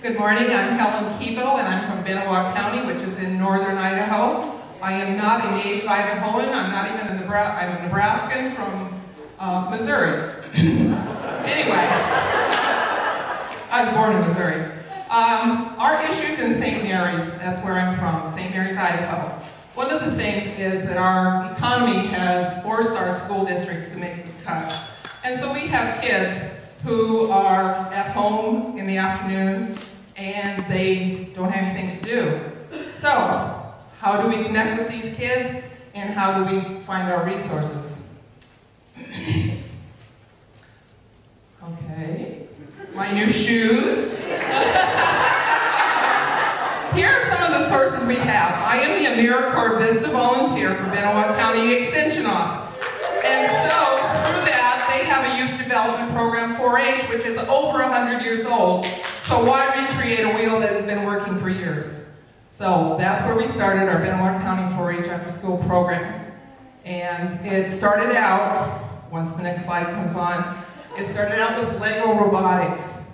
Good morning, I'm Helen Kevo and I'm from Benewak County, which is in northern Idaho. I am not a native Idahoan, I'm not even I'm a Nebraskan from Missouri. Anyway, I was born in Missouri. Our issues in St. Mary's, that's where I'm from, St. Mary's, Idaho. One of the things is that our economy has forced our school districts to make some cuts. And so we have kids who are at home in the afternoon and they don't have anything to do. So, how do we connect with these kids and how do we find our resources? Okay, my new shoes. Here are some of the sources we have. I am the AmeriCorps Vista volunteer for Benewak County Extension Office. And so, through that, they have a youth development program, 4-H, which is over 100 years old. So why recreate a wheel that has been working for years? So that's where we started our Benewak County 4-H after school program. And it started out, once the next slide comes on, it started out with Lego robotics.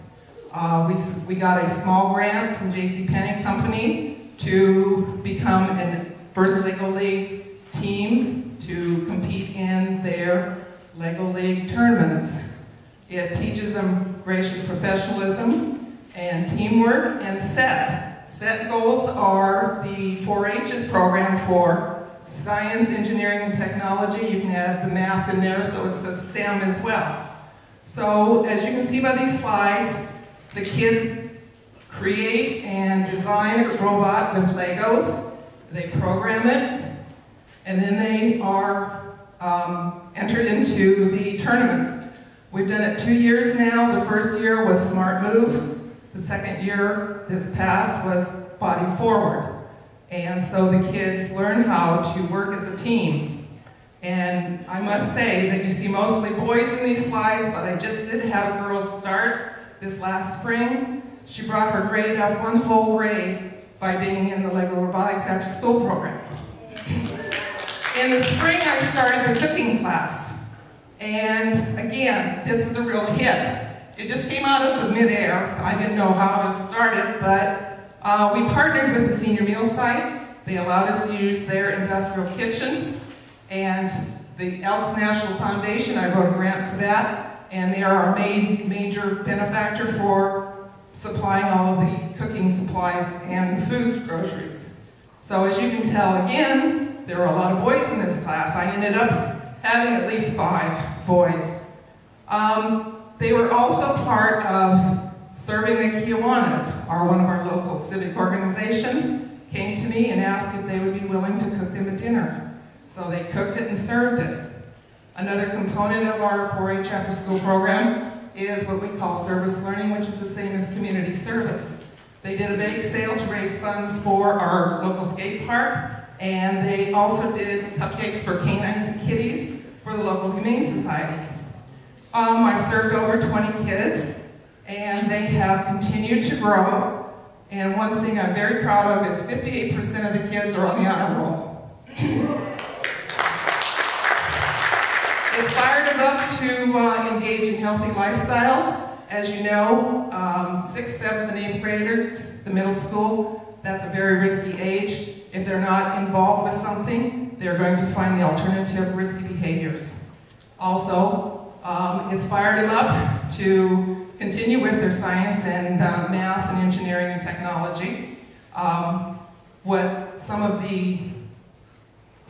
We got a small grant from JCPenney Company to become a first Lego League team to compete in their Lego League tournaments. It teaches them gracious professionalism and teamwork and SET. SET goals are the 4-H's program for science, engineering, and technology. You can add the math in there, so it's a STEM as well. So, as you can see by these slides, the kids create and design a robot with Legos. They program it, and then they are entered into the tournaments. We've done it 2 years now. The first year was Smart Move. The second year, this past, was Body Forward. And so the kids learn how to work as a team. And I must say that you see mostly boys in these slides, but I just did have a girl start this last spring. She brought her grade up one whole grade by being in the Lego Robotics After School program. In the spring, I started the cooking class. And again, this was a real hit. It just came out of the midair. I didn't know how to start it, but we partnered with the senior meal site. They allowed us to use their industrial kitchen. And the Elks National Foundation, I wrote a grant for that. And they are our major benefactor for supplying all of the cooking supplies and food groceries. So as you can tell, again, there were a lot of boys in this class. I ended up having at least 5 boys. They were also part of serving the Kiwanis, one of our local civic organizations, came to me and asked if they would be willing to cook them a dinner. So they cooked it and served it. Another component of our 4-H after school program is what we call service learning, which is the same as community service. They did a bake sale to raise funds for our local skate park, and they also did cupcakes for canines and kitties for the local Humane Society. I've served over 20 kids, and they have continued to grow. And one thing I'm very proud of is 58% of the kids are on the honor roll. It's fired them up to engage in healthy lifestyles. As you know, 6th, 7th, and 8th graders, the middle school, that's a very risky age. If they're not involved with something, they're going to find the alternative risky behaviors. Also, it's fired them up to continue with their science and math and engineering and technology. What some of the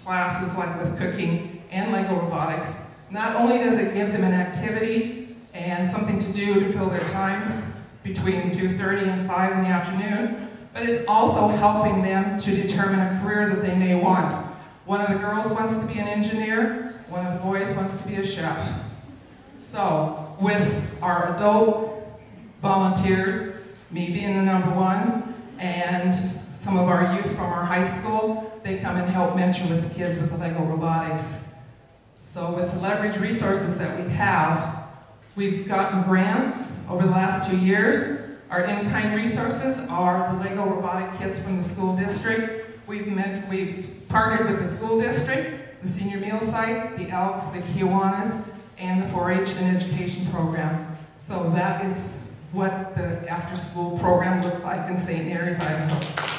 classes, like with cooking and Lego robotics, not only does it give them an activity and something to do to fill their time between 2:30 and 5 in the afternoon, but it's also helping them to determine a career that they may want. One of the girls wants to be an engineer, one of the boys wants to be a chef. So, with our adult volunteers, me being the number one, and some of our youth from our high school, they come and help mentor with the kids with the Lego robotics. So with the leverage resources that we have, we've gotten grants over the last 2 years. Our in-kind resources are the Lego robotic kits from the school district. We've partnered with the school district, the senior meal site, the Elks, the Kiwanis, and the 4-H and education program. So that is what the after after-school program looks like in St. Mary's, Idaho.